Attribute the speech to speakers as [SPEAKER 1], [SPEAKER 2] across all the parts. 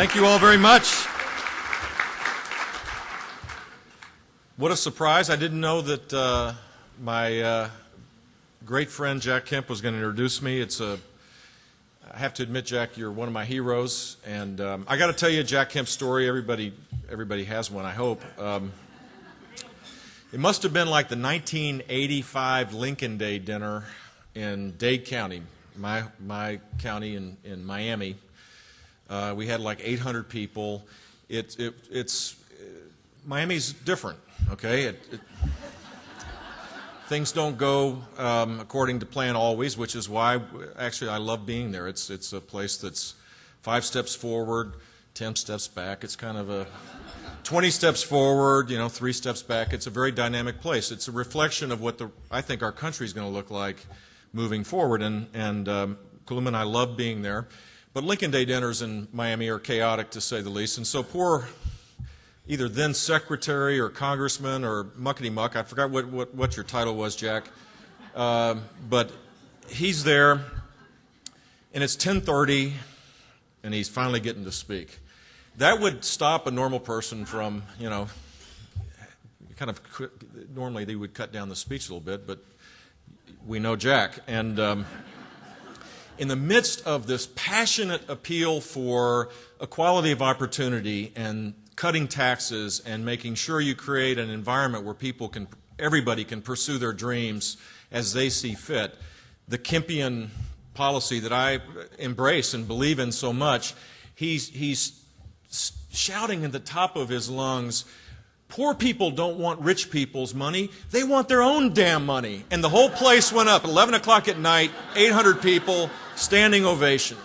[SPEAKER 1] Thank you all very much. What a surprise. I didn't know that my great friend Jack Kemp was going to introduce me. I have to admit, Jack, you're one of my heroes. And I got to tell you Jack Kemp's story. Everybody has one, I hope. It must have been like the 1985 Lincoln Day dinner in Dade County, my county in Miami. We had like 800 people. Miami's different, okay? Things don't go according to plan always, which is why actually I love being there. It's a place that's 5 steps forward, 10 steps back. It's kind of a 20 steps forward, 3 steps back. It's a very dynamic place. It's a reflection of what I think our country is going to look like moving forward. And Kuluma and I love being there. But Lincoln Day dinners in Miami are chaotic, to say the least. And so poor either then secretary or congressman or muckety-muck, I forgot what your title was, Jack, but he's there, and it's 10:30, and he's finally getting to speak. That would stop a normal person from, normally they would cut down the speech a little bit, but we know Jack. And in the midst of this passionate appeal for equality of opportunity and cutting taxes and making sure you create an environment where everybody can pursue their dreams as they see fit, the Kempian policy that I embrace and believe in so much, he's shouting at the top of his lungs, poor people don't want rich people's money, they want their own damn money. And the whole place went up. 11 o'clock at night, 800 people, standing ovation.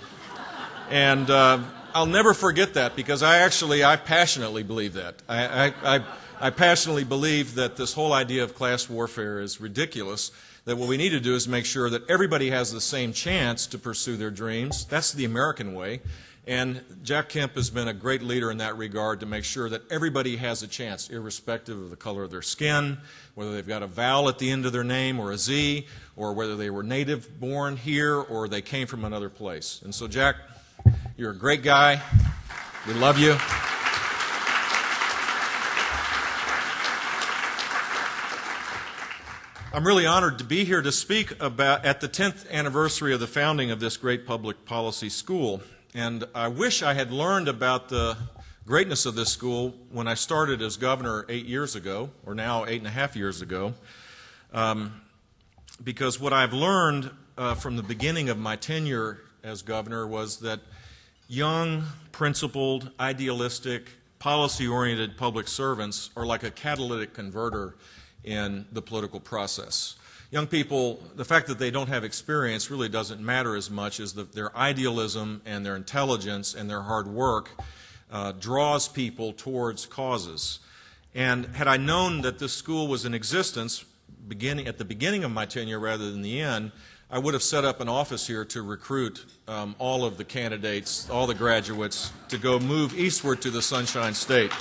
[SPEAKER 1] And I'll never forget that, because I passionately believe that. I passionately believe that this whole idea of class warfare is ridiculous, that what we need to do is make sure that everybody has the same chance to pursue their dreams. That's the American way. And Jack Kemp has been a great leader in that regard, to make sure that everybody has a chance, irrespective of the color of their skin, whether they've got a vowel at the end of their name or a Z, or whether they were native born here or they came from another place. And so, Jack, you're a great guy. We love you. I'm really honored to be here to speak at the 10th anniversary of the founding of this great public policy school. And I wish I had learned about the greatness of this school when I started as governor 8 years ago, or now 8.5 years ago, because what I've learned from the beginning of my tenure as governor was that young, principled, idealistic, policy-oriented public servants are like a catalytic converter in the political process. Young people, the fact that they don't have experience really doesn't matter as much as their idealism and their intelligence and their hard work draws people towards causes. And had I known that this school was in existence at the beginning of my tenure rather than the end, I would have set up an office here to recruit all of the candidates, all the graduates, to go move eastward to the Sunshine State.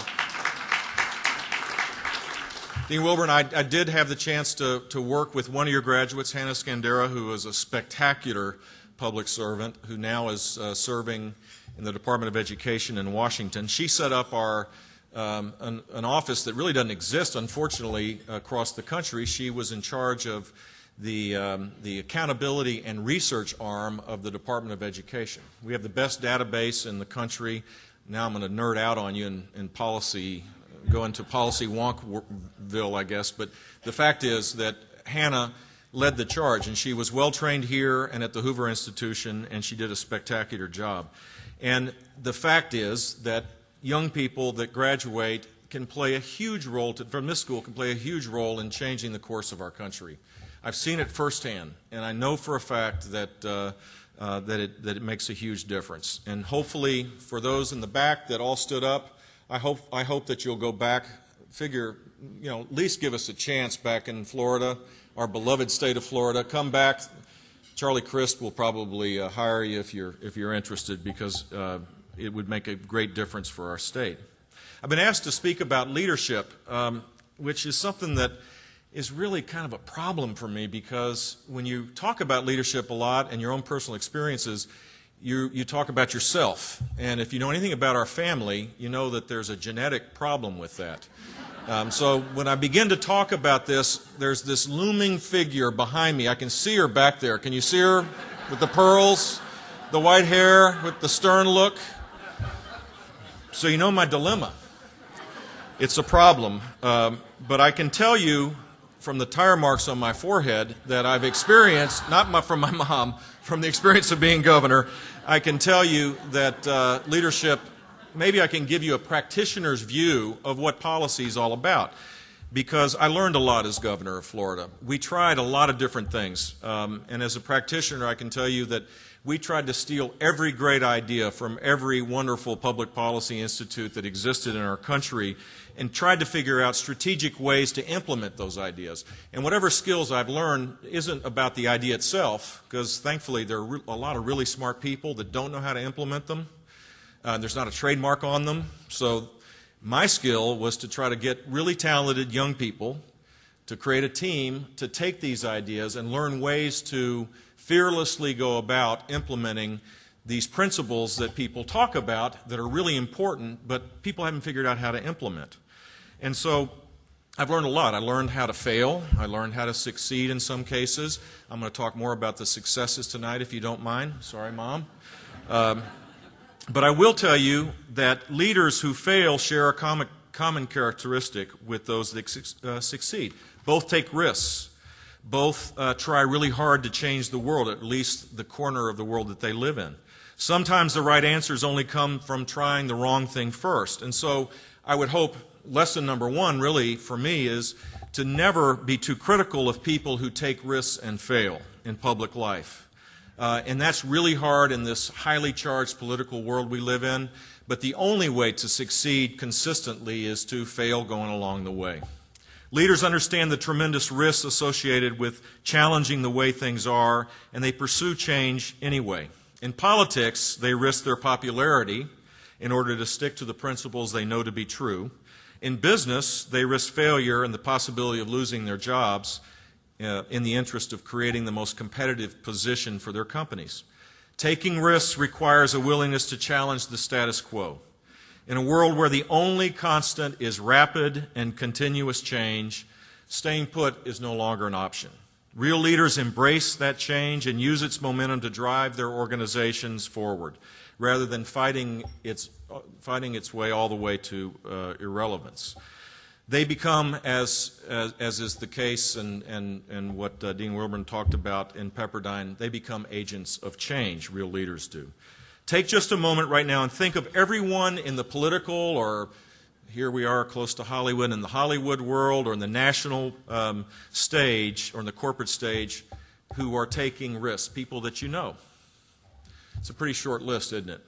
[SPEAKER 1] Dean Wilburn, I did have the chance to work with one of your graduates, Hannah Scandera, who was a spectacular public servant, who now is serving in the Department of Education in Washington. She set up an office that really doesn't exist, unfortunately, across the country. She was in charge of the accountability and research arm of the Department of Education. We have the best database in the country. Now I'm going to nerd out on you in policy, go into policy wonkville, I guess, but the fact is that Hannah led the charge, and she was well trained here and at the Hoover Institution, and she did a spectacular job. And the fact is that young people that graduate can play a huge role, from this school, can play a huge role in changing the course of our country. I've seen it firsthand, and I know for a fact that it makes a huge difference. And hopefully, for those in the back that all stood up, I hope that you'll go back, at least give us a chance back in Florida, our beloved state of Florida. Come back. Charlie Crist will probably hire you if you're interested, because it would make a great difference for our state. I've been asked to speak about leadership, which is something that is really kind of a problem for me, because when you talk about leadership a lot and your own personal experiences, you talk about yourself. And if you know anything about our family, you know that there's a genetic problem with that. So when I begin to talk about this, there's this looming figure behind me. I can see her back there. Can you see her with the pearls, the white hair, with the stern look? So you know my dilemma. It's a problem. But I can tell you from the tire marks on my forehead that I've experienced, from my mom, from the experience of being governor, I can tell you that leadership, maybe I can give you a practitioner's view of what policy is all about, because I learned a lot as governor of Florida. We tried a lot of different things, and as a practitioner I can tell you that we tried to steal every great idea from every wonderful public policy institute that existed in our country and tried to figure out strategic ways to implement those ideas. And whatever skills I've learned isn't about the idea itself, because thankfully there are a lot of really smart people that don't know how to implement them. There's not a trademark on them. So my skill was to try to get really talented young people to create a team to take these ideas and learn ways to fearlessly go about implementing these principles that people talk about that are really important, but people haven't figured out how to implement. And so I've learned a lot. I learned how to fail. I learned how to succeed in some cases. I'm going to talk more about the successes tonight, if you don't mind. Sorry, Mom. But I will tell you that leaders who fail share a common characteristic with those that succeed. Both take risks. Both try really hard to change the world, at least the corner of the world that they live in. Sometimes the right answers only come from trying the wrong thing first. And so I would hope lesson number one really for me is to never be too critical of people who take risks and fail in public life. And that's really hard in this highly charged political world we live in. But the only way to succeed consistently is to fail going along the way. Leaders understand the tremendous risks associated with challenging the way things are, and they pursue change anyway. In politics, they risk their popularity in order to stick to the principles they know to be true. In business, they risk failure and the possibility of losing their jobs in the interest of creating the most competitive position for their companies. Taking risks requires a willingness to challenge the status quo. In a world where the only constant is rapid and continuous change, staying put is no longer an option. Real leaders embrace that change and use its momentum to drive their organizations forward, rather than fighting its way all the way to irrelevance. They become, as is the case and what Dean Wilburn talked about in Pepperdine, they become agents of change, real leaders do. Take just a moment right now and think of everyone in the political, or here we are close to Hollywood, in the Hollywood world or in the national stage or in the corporate stage, who are taking risks, people that you know. It's a pretty short list, isn't it?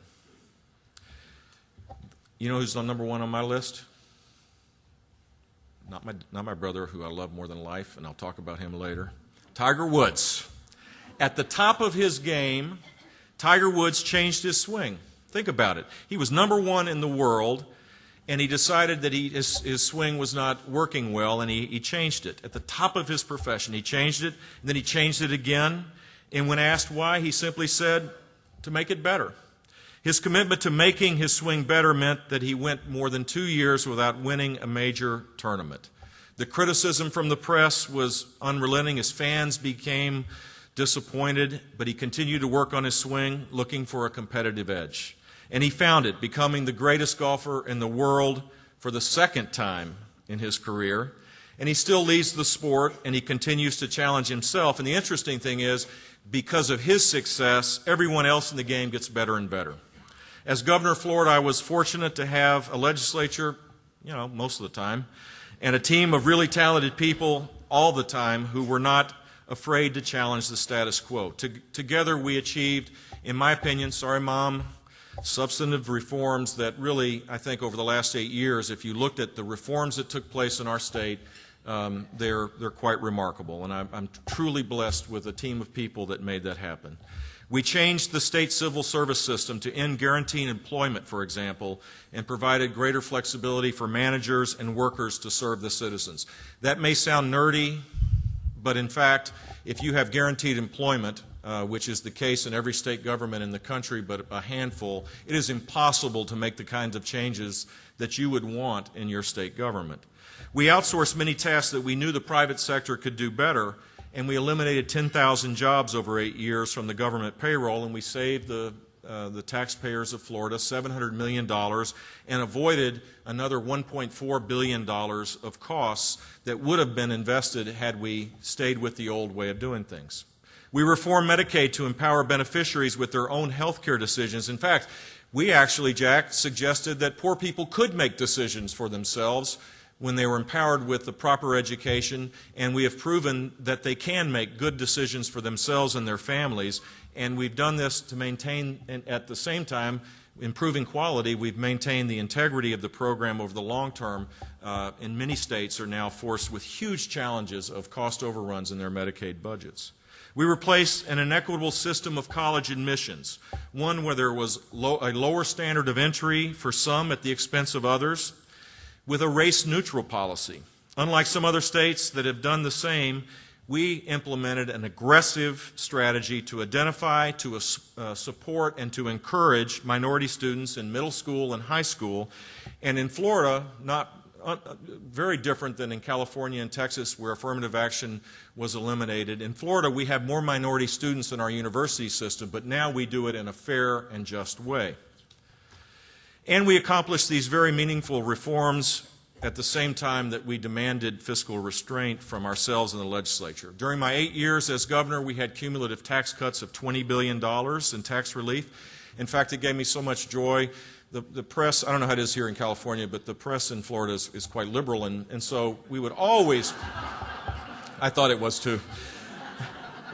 [SPEAKER 1] You know who's on number one on my list? Not my brother, who I love more than life, and I'll talk about him later. Tiger Woods. At the top of his game, Tiger Woods changed his swing. Think about it. He was number one in the world, and he decided that his swing was not working well, and he changed it. At the top of his profession, he changed it, and then he changed it again. And when asked why, he simply said, to make it better. His commitment to making his swing better meant that he went more than 2 years without winning a major tournament. The criticism from the press was unrelenting. His fans became disappointed, but he continued to work on his swing, looking for a competitive edge. And he found it, becoming the greatest golfer in the world for the second time in his career. And he still leads the sport, and he continues to challenge himself. And the interesting thing is, because of his success, everyone else in the game gets better and better. As governor of Florida, I was fortunate to have a legislature, most of the time, and a team of really talented people all the time who were not afraid to challenge the status quo. Together we achieved, in my opinion, sorry Mom, substantive reforms that really, I think over the last 8 years, if you looked at the reforms that took place in our state, they're quite remarkable. And I'm truly blessed with a team of people that made that happen. We changed the state civil service system to end guaranteed employment, for example, and provided greater flexibility for managers and workers to serve the citizens. That may sound nerdy, but in fact, if you have guaranteed employment, which is the case in every state government in the country but a handful, it is impossible to make the kinds of changes that you would want in your state government. We outsourced many tasks that we knew the private sector could do better, and we eliminated 10,000 jobs over 8 years from the government payroll, and we saved the taxpayers of Florida $700 million and avoided another $1.4 billion of costs that would have been invested had we stayed with the old way of doing things. We reformed Medicaid to empower beneficiaries with their own health care decisions. In fact, we actually, Jack, suggested that poor people could make decisions for themselves when they were empowered with the proper education, and we have proven that they can make good decisions for themselves and their families, and we've done this to maintain, and at the same time, improving quality. We've maintained the integrity of the program over the long term, and many states are now forced with huge challenges of cost overruns in their Medicaid budgets. We replaced an inequitable system of college admissions, one where there was a lower standard of entry for some at the expense of others, with a race-neutral policy. Unlike some other states that have done the same, we implemented an aggressive strategy to identify, to support, and to encourage minority students in middle school and high school. And in Florida, very different than in California and Texas, where affirmative action was eliminated. In Florida, we have more minority students in our university system, but now we do it in a fair and just way. And we accomplished these very meaningful reforms at the same time that we demanded fiscal restraint from ourselves and the legislature. During my 8 years as governor, we had cumulative tax cuts of $20 billion in tax relief. In fact, it gave me so much joy. The press, I don't know how it is here in California, but the press in Florida is quite liberal, and so we would always, I thought it was too.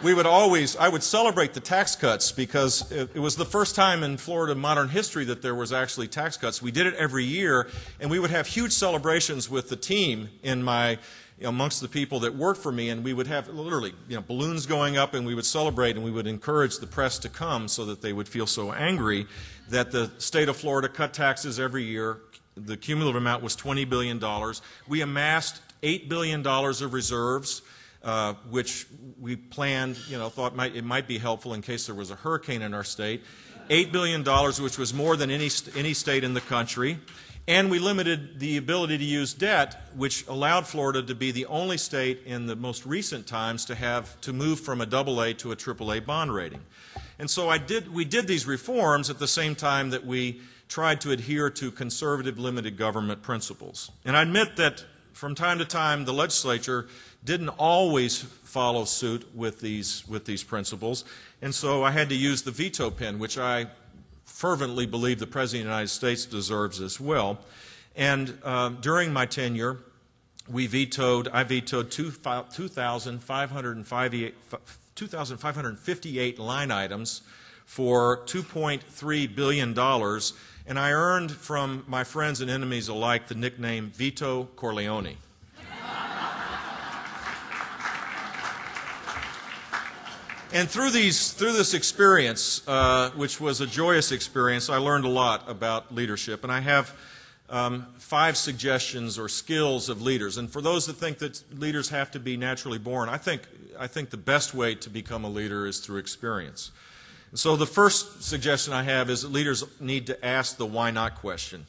[SPEAKER 1] I would celebrate the tax cuts because it was the first time in Florida modern history that there was actually tax cuts. We did it every year, and we would have huge celebrations with the team amongst the people that worked for me, and we would have literally balloons going up, and we would celebrate, and we would encourage the press to come so that they would feel so angry that the state of Florida cut taxes every year. The cumulative amount was $20 billion. We amassed $8 billion of reserves, which we planned, thought it might be helpful in case there was a hurricane in our state. $8 billion, which was more than any state in the country. And we limited the ability to use debt, which allowed Florida to be the only state in the most recent times to move from a AA to a AAA bond rating. And so we did these reforms at the same time that we tried to adhere to conservative limited government principles. And I admit that from time to time the legislature didn't always follow suit with these principles, and so I had to use the veto pen, which I fervently believe the President of the United States deserves as well. And during my tenure, I vetoed 2,558 line items for $2.3 billion, and I earned from my friends and enemies alike the nickname Vito Corleone. And through this experience, which was a joyous experience, I learned a lot about leadership. And I have 5 suggestions or skills of leaders. And for those that think that leaders have to be naturally born, I think the best way to become a leader is through experience. And so the first suggestion I have is that leaders need to ask the why not question.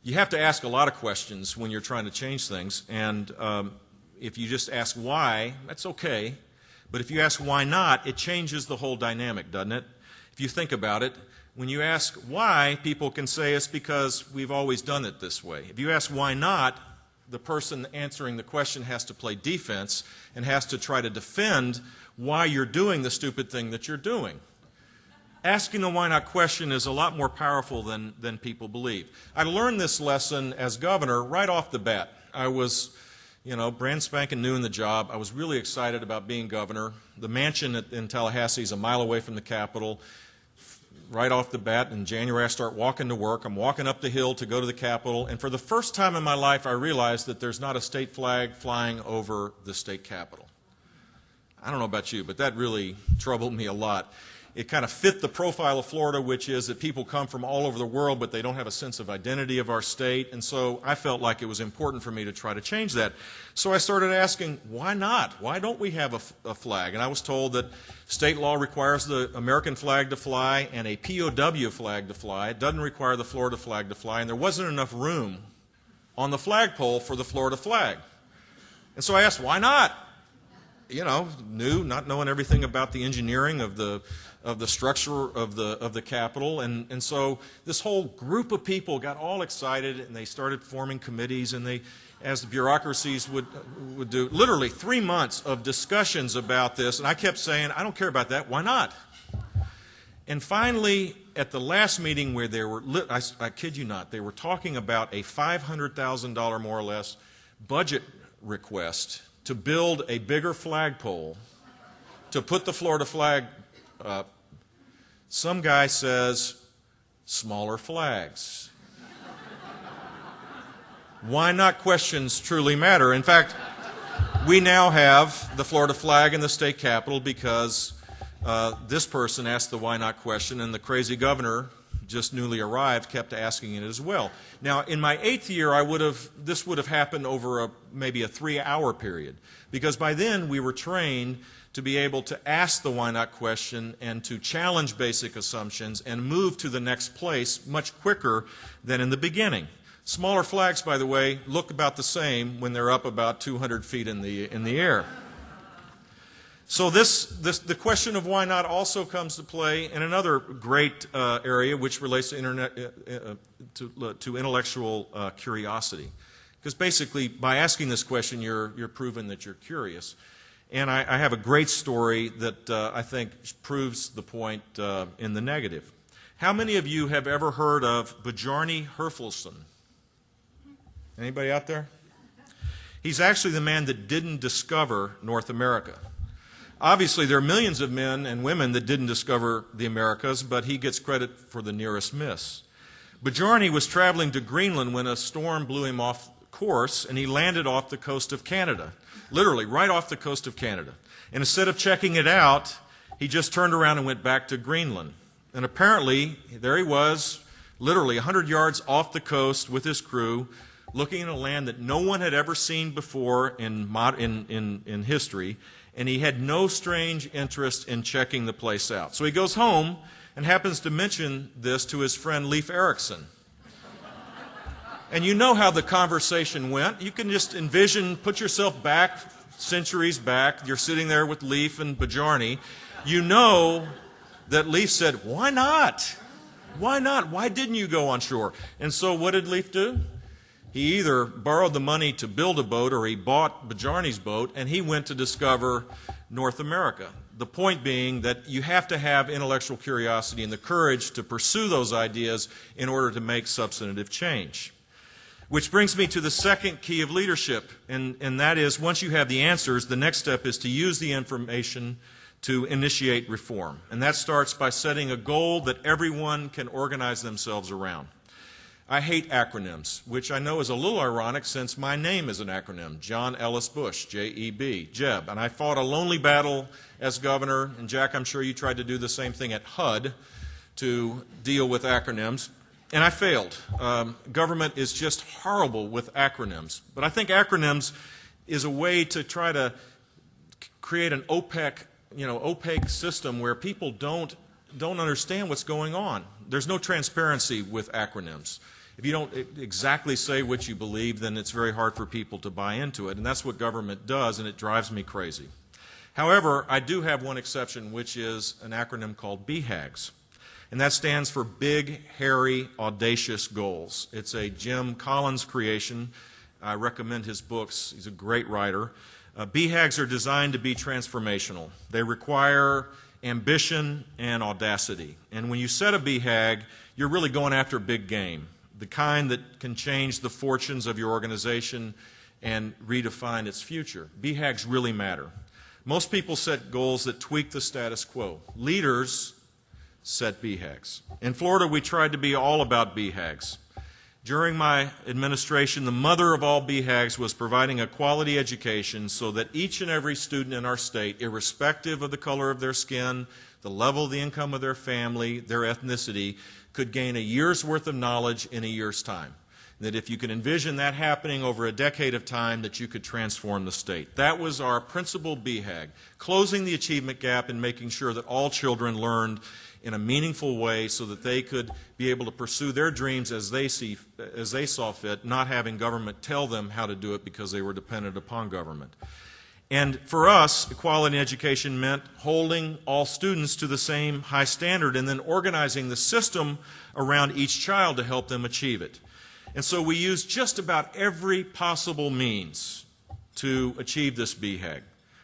[SPEAKER 1] You have to ask a lot of questions when you're trying to change things. And if you just ask why, that's okay. But if you ask why not, it changes the whole dynamic, doesn't it? If you think about it, when you ask why, people can say it's because we've always done it this way. If you ask why not, the person answering the question has to play defense and has to try to defend why you're doing the stupid thing that you're doing. Asking a why not question is a lot more powerful than people believe. I learned this lesson as governor right off the bat. I was brand spanking new in the job. I was really excited about being governor. The mansion in Tallahassee is a mile away from the Capitol. Right off the bat, in January, I start walking to work. I'm walking up the hill to go to the Capitol, and for the first time in my life, I realized that there's not a state flag flying over the state Capitol. I don't know about you, but that really troubled me a lot. it kind of fit the profile of Florida, which is that people come from all over the world, but they don't have a sense of identity of our state. And so I felt like it was important for me to try to change that. So I started asking, why not? Why don't we have a flag? And I was told that state law requires the American flag to fly and a POW flag to fly. It doesn't require the Florida flag to fly, and there wasn't enough room on the flagpole for the Florida flag. And so I asked, why not? You know, not knowing everything about the engineering of the structure of the Capitol, and so this whole group of people got all excited, and they started forming committees, and they, as the bureaucracies would do, literally 3 months of discussions about this, and I kept saying, I don't care about that, why not? And finally, at the last meeting where they were, I kid you not, they were talking about a $500,000 more or less budget request to build a bigger flagpole to put the Florida flag up. Some guy says, smaller flags. Why not? Questions truly matter. In fact, we now have the Florida flag in the state capitol because this person asked the why not question, and the crazy governor, just newly arrived, kept asking it as well. Now, in my 8th year, this would have happened over maybe a 3-hour period, because by then we were trained to be able to ask the why not question and to challenge basic assumptions and move to the next place much quicker than in the beginning. Smaller flags, by the way, look about the same when they're up about 200 feet in the air. So the question of why not also comes to play in another great area, which relates to to intellectual curiosity. Because basically, by asking this question, you're proving that you're curious. And I have a great story that I think proves the point in the negative. How many of you have ever heard of Bjarne Herjolfsson? Anybody out there? He's actually the man that didn't discover North America. Obviously, there are millions of men and women that didn't discover the Americas, but he gets credit for the nearest miss. Bjarne was traveling to Greenland when a storm blew him off course, and he landed off the coast of Canada, literally right off the coast of Canada. And instead of checking it out, he just turned around and went back to Greenland. And apparently, there he was, literally 100 yards off the coast with his crew, looking at a land that no one had ever seen before in history, and he had no strange interest in checking the place out. So he goes home and happens to mention this to his friend Leif Erikson. And you know how the conversation went. You can just envision, put yourself back, centuries back. You're sitting there with Leif and Bjarne. You know that Leif said, why not? Why not? Why didn't you go on shore? And so what did Leif do? He either borrowed the money to build a boat or he bought Bjarne's boat, and he went to discover North America. The point being that you have to have intellectual curiosity and the courage to pursue those ideas in order to make substantive change. Which brings me to the second key of leadership, and that is once you have the answers, the next step is to use the information to initiate reform. And that starts by setting a goal that everyone can organize themselves around. I hate acronyms, which I know is a little ironic since my name is an acronym, John Ellis Bush, J-E-B, Jeb. And I fought a lonely battle as governor, and Jack, I'm sure you tried to do the same thing at HUD to deal with acronyms, and I failed. Government is just horrible with acronyms. But I think acronyms is a way to try to create an opaque system where people don't understand what's going on. There's no transparency with acronyms. If you don't exactly say what you believe, then it's very hard for people to buy into it, and that's what government does, and it drives me crazy. However, I do have one exception, which is an acronym called BHAGS, and that stands for Big, Hairy, Audacious Goals. It's a Jim Collins creation. I recommend his books. He's a great writer. BHAGs are designed to be transformational. They require ambition and audacity. And when you set a BHAG, you're really going after big game, the kind that can change the fortunes of your organization and redefine its future. BHAGs really matter. Most people set goals that tweak the status quo. Leaders set BHAGs. In Florida, we tried to be all about BHAGs. During my administration, the mother of all BHAGs was providing a quality education so that each and every student in our state, irrespective of the color of their skin, the level of the income of their family, their ethnicity, could gain a year's worth of knowledge in a year's time. That if you could envision that happening over a decade of time, that you could transform the state. That was our principal BHAG, closing the achievement gap and making sure that all children learned in a meaningful way so that they could be able to pursue their dreams as they saw fit, not having government tell them how to do it because they were dependent upon government. And for us, equality in education meant holding all students to the same high standard and then organizing the system around each child to help them achieve it. And so we used just about every possible means to achieve this BHAG.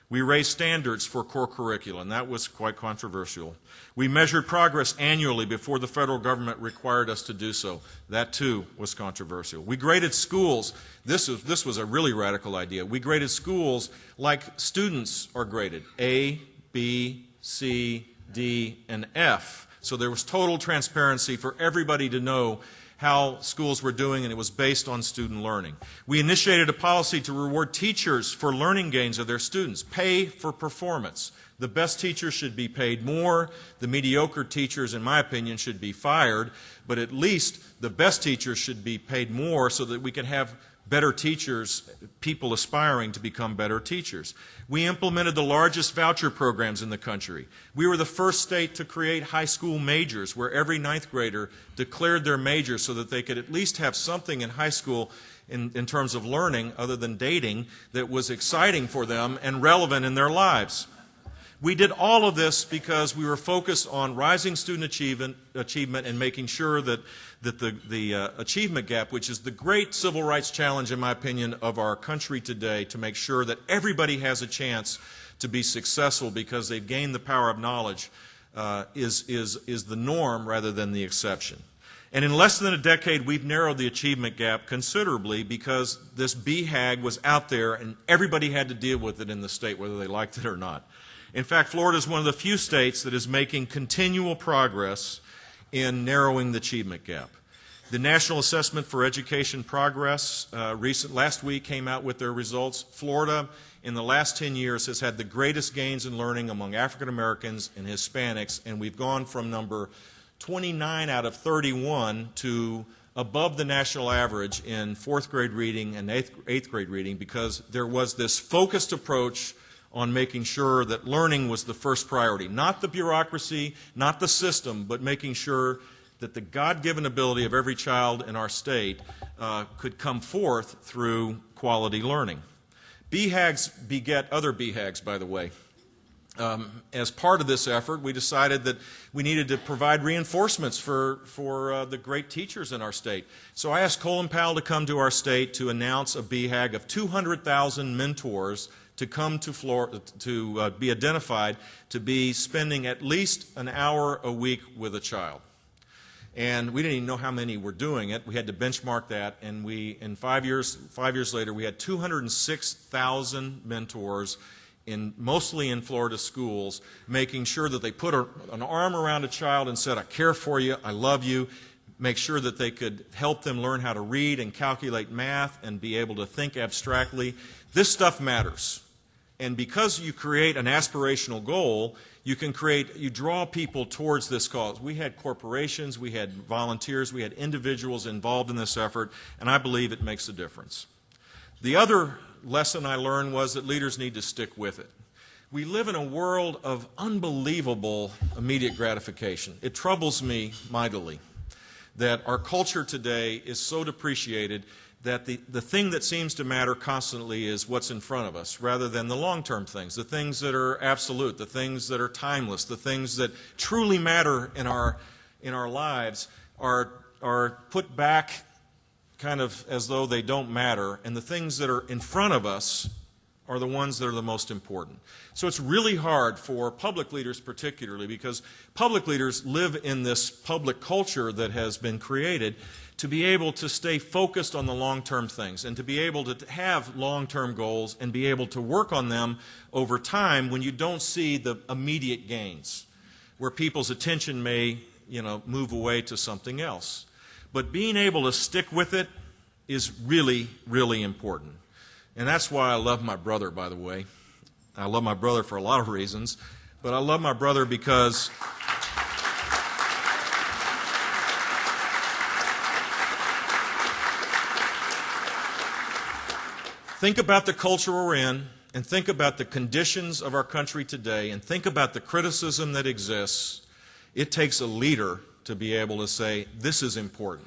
[SPEAKER 1] We raised standards for core curricula, and that was quite controversial. We measured progress annually before the federal government required us to do so. That, too, was controversial. We graded schools. This was a really radical idea. We graded schools like students are graded, A, B, C, D, and F. So there was total transparency for everybody to know how schools were doing, and it was based on student learning. We initiated a policy to reward teachers for learning gains of their students, pay for performance. The best teachers should be paid more. The mediocre teachers, in my opinion, should be fired, but at least the best teachers should be paid more so that we can have better teachers, people aspiring to become better teachers. We implemented the largest voucher programs in the country. We were the first state to create high school majors where every ninth grader declared their major so that they could at least have something in high school in terms of learning other than dating that was exciting for them and relevant in their lives. We did all of this because we were focused on rising student achievement and making sure that the achievement gap, which is the great civil rights challenge, in my opinion, of our country today, to make sure that everybody has a chance to be successful because they've gained the power of knowledge, is the norm rather than the exception. And in less than a decade, we've narrowed the achievement gap considerably because this BHAG was out there and everybody had to deal with it in the state, whether they liked it or not. In fact, Florida is one of the few states that is making continual progress in narrowing the achievement gap. The National Assessment for Education Progress last week came out with their results. Florida, in the last 10 years, has had the greatest gains in learning among African Americans and Hispanics, and we've gone from number 29 out of 31 to above the national average in fourth grade reading and eighth grade reading because there was this focused approach on making sure that learning was the first priority. Not the bureaucracy, not the system, but making sure that the God-given ability of every child in our state could come forth through quality learning. BHAGs beget other BHAGs, by the way. As part of this effort, we decided that we needed to provide reinforcements for the great teachers in our state. So I asked Colin Powell to come to our state to announce a BHAG of 200,000 mentors to come to Florida, to be identified, to be spending at least an hour a week with a child. And we didn't even know how many were doing it. We had to benchmark that, and in 5 years later, we had 206,000 mentors, mostly in Florida schools, making sure that they put an arm around a child and said, "I care for you, I love you," make sure that they could help them learn how to read and calculate math and be able to think abstractly. This stuff matters. And because you create an aspirational goal, you draw people towards this cause. We had corporations, we had volunteers, we had individuals involved in this effort, and I believe it makes a difference. The other lesson I learned was that leaders need to stick with it. We live in a world of unbelievable immediate gratification. It troubles me mightily that our culture today is so depreciated that the thing that seems to matter constantly is what's in front of us rather than the long-term things, the things that are absolute, the things that are timeless, the things that truly matter in our lives are put back kind of as though they don't matter, and the things that are in front of us are the ones that are the most important. So it's really hard for public leaders particularly, because public leaders live in this public culture that has been created, to be able to stay focused on the long-term things and to be able to have long-term goals and be able to work on them over time when you don't see the immediate gains, where people's attention may, move away to something else. But being able to stick with it is really, really important. And that's why I love my brother, by the way. I love my brother for a lot of reasons. But I love my brother because think about the culture we're in, and think about the conditions of our country today, and think about the criticism that exists. It takes a leader to be able to say, this is important.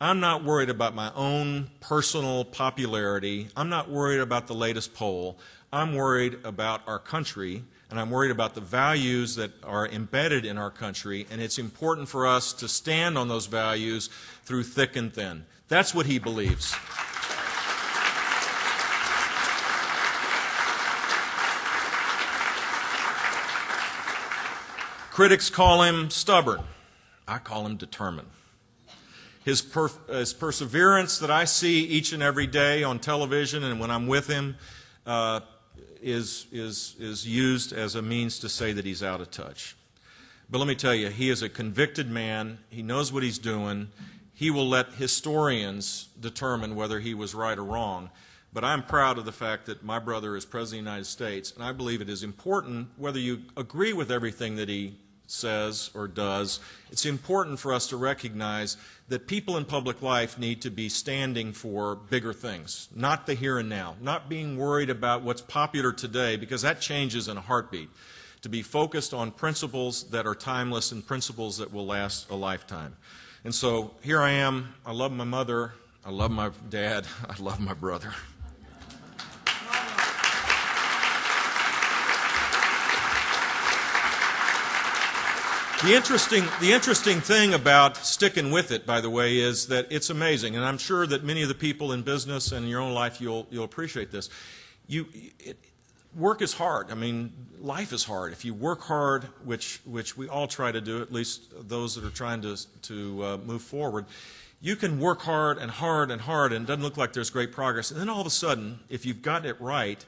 [SPEAKER 1] I'm not worried about my own personal popularity. I'm not worried about the latest poll. I'm worried about our country, and I'm worried about the values that are embedded in our country, and it's important for us to stand on those values through thick and thin. That's what he believes. Critics call him stubborn. I call him determined. His perseverance that I see each and every day on television and when I'm with him is used as a means to say that he's out of touch. But let me tell you, he is a convicted man. He knows what he's doing. He will let historians determine whether he was right or wrong. But I'm proud of the fact that my brother is President of the United States, and I believe it is important, whether you agree with everything that he says or does, it's important for us to recognize that people in public life need to be standing for bigger things, not the here and now, not being worried about what's popular today, because that changes in a heartbeat, to be focused on principles that are timeless and principles that will last a lifetime. And so here I am. I love my mother. I love my dad. I love my brother. The interesting thing about sticking with it, by the way, is that it's amazing, and I'm sure that many of the people in business and in your own life, you'll appreciate this. Work is hard. I mean, life is hard. If you work hard, which we all try to do, at least those that are trying to move forward, you can work hard and hard and hard, and it doesn't look like there's great progress. And then all of a sudden, if you've gotten it right,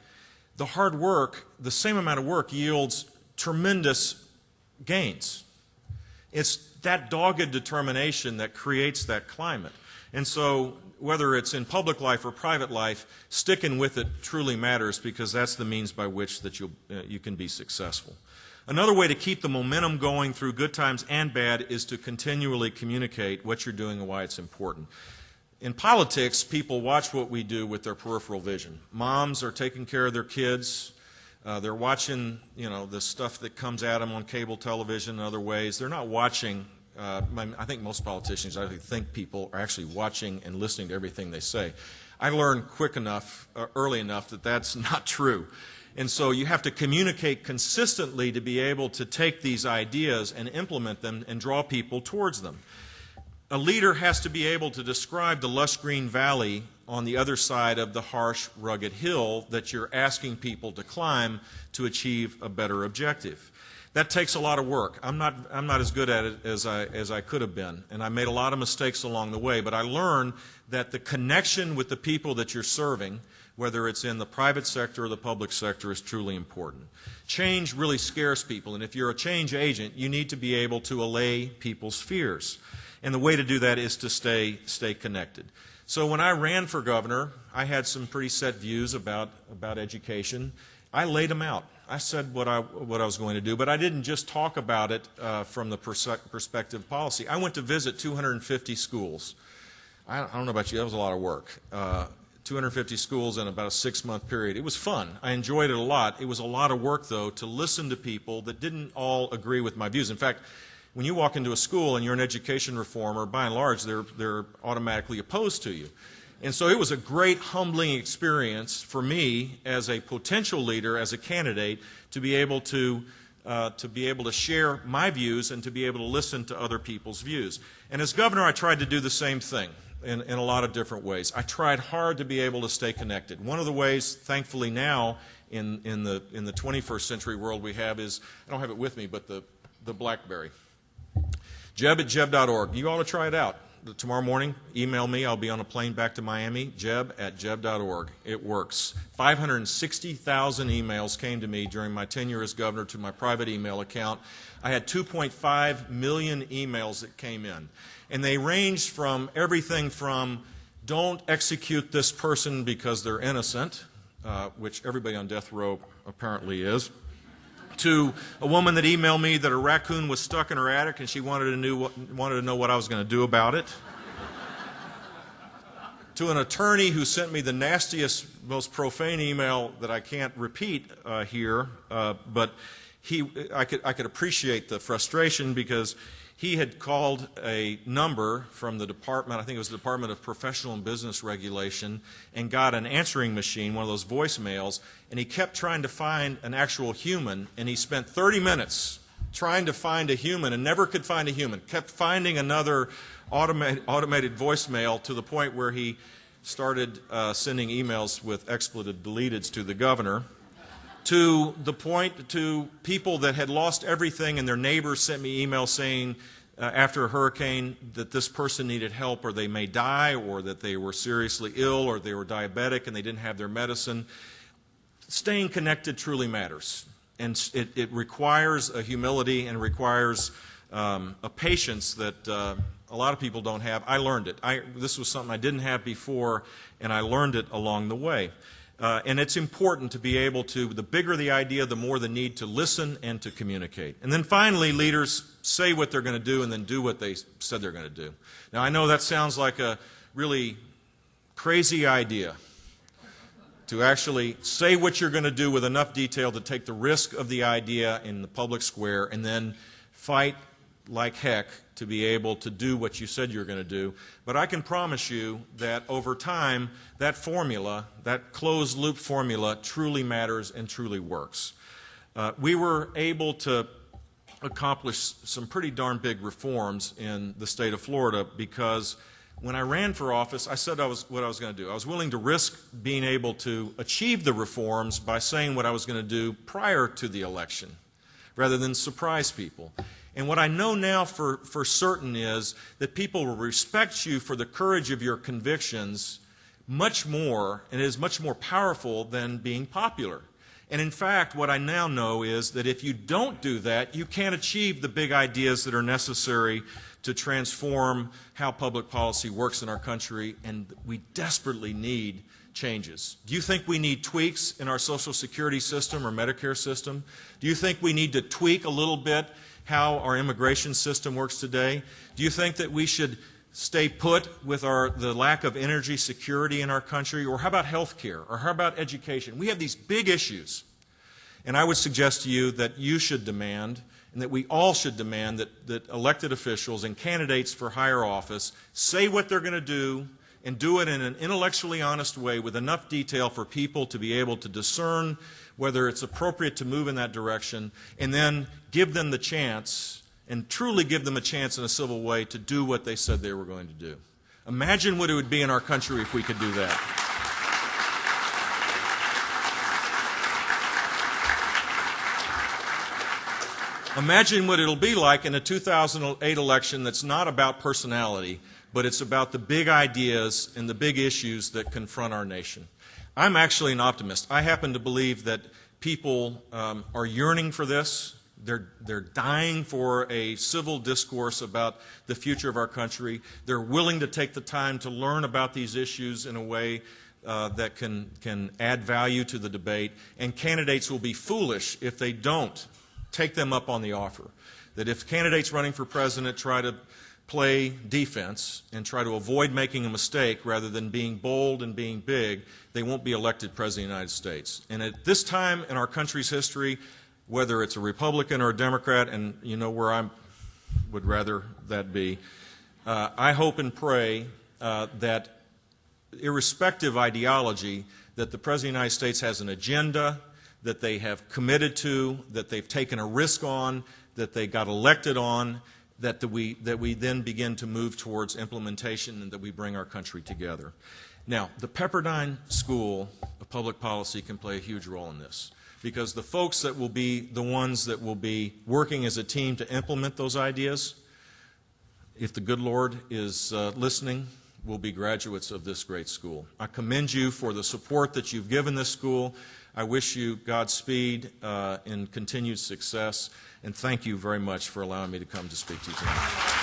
[SPEAKER 1] the hard work, the same amount of work, yields tremendous gains. It's that dogged determination that creates that climate. And so whether it's in public life or private life, sticking with it truly matters, because that's the means by which that you can be successful. Another way to keep the momentum going through good times and bad is to continually communicate what you're doing and why it's important. In politics, people watch what we do with their peripheral vision. Moms are taking care of their kids. They're watching, the stuff that comes at them on cable television and other ways. They're not watching. I think most politicians actually think people are actually watching and listening to everything they say. I learned early enough that that's not true. And so you have to communicate consistently to be able to take these ideas and implement them and draw people towards them. A leader has to be able to describe the lush green valley on the other side of the harsh, rugged hill that you're asking people to climb to achieve a better objective. That takes a lot of work. I'm not as good at it as I could have been, and I made a lot of mistakes along the way, but I learned that the connection with the people that you're serving, whether it's in the private sector or the public sector, is truly important. Change really scares people, and if you're a change agent, you need to be able to allay people's fears. And the way to do that is to stay connected. So when I ran for governor, I had some pretty set views about education. I laid them out. I said what I was going to do, but I didn't just talk about it from the perspective of policy. I went to visit 250 schools. I don't know about you, that was a lot of work. 250 schools in about a 6-month period. It was fun. I enjoyed it a lot. It was a lot of work, though, to listen to people that didn't all agree with my views. In fact, when you walk into a school and you're an education reformer, by and large, they're automatically opposed to you. And so it was a great humbling experience for me as a potential leader, as a candidate, to be able to share my views and to be able to listen to other people's views. And as governor, I tried to do the same thing in a lot of different ways. I tried hard to be able to stay connected. One of the ways, thankfully now, in the 21st century world we have is, I don't have it with me, but the BlackBerry. Jeb@jeb.org. You ought to try it out. Tomorrow morning, email me. I'll be on a plane back to Miami, jeb@jeb.org. It works. 560,000 emails came to me during my tenure as governor to my private email account. I had 2.5 million emails that came in. And they ranged from everything from, don't execute this person because they're innocent, which everybody on death row apparently is, to a woman that emailed me that a raccoon was stuck in her attic and she wanted to know what I was going to do about it, to an attorney who sent me the nastiest, most profane email that I can't repeat here, but I could appreciate the frustration because he had called a number from the department, I think it was the Department of Professional and Business Regulation, and got an answering machine, one of those voicemails, and he kept trying to find an actual human, and he spent 30 minutes trying to find a human and never could find a human, kept finding another automated voicemail to the point where he started sending emails with expletive deleteds to the governor, to the point to people that had lost everything and their neighbors sent me emails saying after a hurricane that this person needed help or they may die or that they were seriously ill or they were diabetic and they didn't have their medicine. Staying connected truly matters, and it requires a humility and requires a patience that a lot of people don't have. I learned it. This was something I didn't have before, and I learned it along the way. And it's important to be able to, the bigger the idea, the more the need to listen and to communicate. And then finally, leaders say what they're going to do and then do what they said they're going to do. Now, I know that sounds like a really crazy idea, to actually say what you're going to do with enough detail to take the risk of the idea in the public square and then fight like heck to be able to do what you said you're going to do. But I can promise you that over time, that formula, that closed-loop formula, truly matters and truly works. We were able to accomplish some pretty darn big reforms in the state of Florida because when I ran for office, I said what I was going to do. I was willing to risk being able to achieve the reforms by saying what I was going to do prior to the election, rather than surprise people. And what I know now for certain is that people will respect you for the courage of your convictions much more, and it is much more powerful than being popular. And in fact, what I now know is that if you don't do that, you can't achieve the big ideas that are necessary to transform how public policy works in our country, and we desperately need changes. Do you think we need tweaks in our Social Security system or Medicare system? Do you think we need to tweak a little bit how our immigration system works today? Do you think that we should stay put with the lack of energy security in our country? Or how about health care? Or how about education? We have these big issues. And I would suggest to you that you should demand, and that we all should demand, that elected officials and candidates for higher office say what they're going to do and do it in an intellectually honest way with enough detail for people to be able to discern whether it's appropriate to move in that direction, and then give them the chance, and truly give them a chance in a civil way to do what they said they were going to do. Imagine what it would be in our country if we could do that. Imagine what it'll be like in a 2008 election that's not about personality, but it's about the big ideas and the big issues that confront our nation. I'm actually an optimist. I happen to believe that people are yearning for this. They're dying for a civil discourse about the future of our country. They're willing to take the time to learn about these issues in a way that can add value to the debate. And candidates will be foolish if they don't take them up on the offer. That if candidates running for president try to play defense and try to avoid making a mistake rather than being bold and being big, they won't be elected President of the United States. And at this time in our country's history, whether it's a Republican or a Democrat, and you know where I would rather that be, I hope and pray that irrespective of ideology, that the President of the United States has an agenda that they have committed to, that they've taken a risk on, that they got elected on, that we then begin to move towards implementation and that we bring our country together. Now, the Pepperdine School of Public Policy can play a huge role in this, because the folks that will be the ones that will be working as a team to implement those ideas, if the good Lord is listening, will be graduates of this great school. I commend you for the support that you've given this school. I wish you Godspeed and continued success, and thank you very much for allowing me to come to speak to you tonight.